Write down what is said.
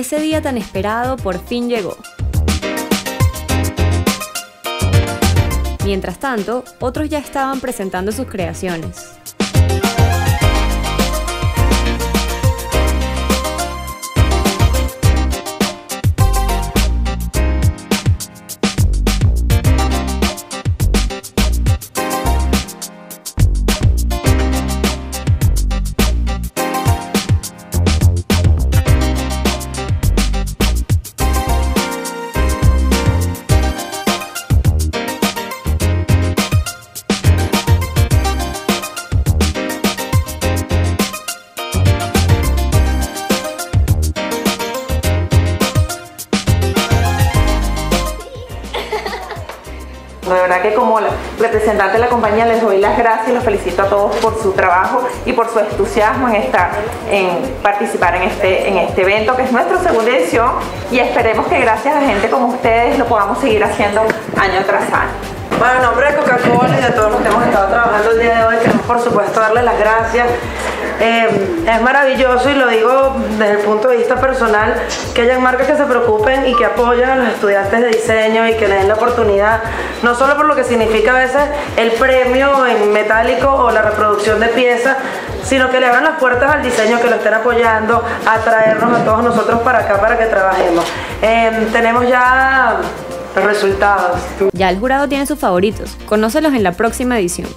ese día tan esperado por fin llegó. Mientras tanto, otros ya estaban presentando sus creaciones. De verdad que como representante de la compañía les doy las gracias y los felicito a todos por su trabajo y por su entusiasmo en participar en este evento, que es nuestra segunda edición, y esperemos que gracias a gente como ustedes lo podamos seguir haciendo año tras año. Bueno, en nombre de Coca-Cola y de todos los que hemos estado trabajando el día de hoy, queremos por supuesto darles las gracias. Es maravilloso, y lo digo desde el punto de vista personal, que hayan marcas que se preocupen y que apoyen a los estudiantes de diseño y que le den la oportunidad, no solo por lo que significa a veces el premio en metálico o la reproducción de piezas, sino que le abran las puertas al diseño, que lo estén apoyando, a traernos a todos nosotros para acá para que trabajemos. Tenemos ya los resultados. Ya el jurado tiene sus favoritos, conócelos en la próxima edición.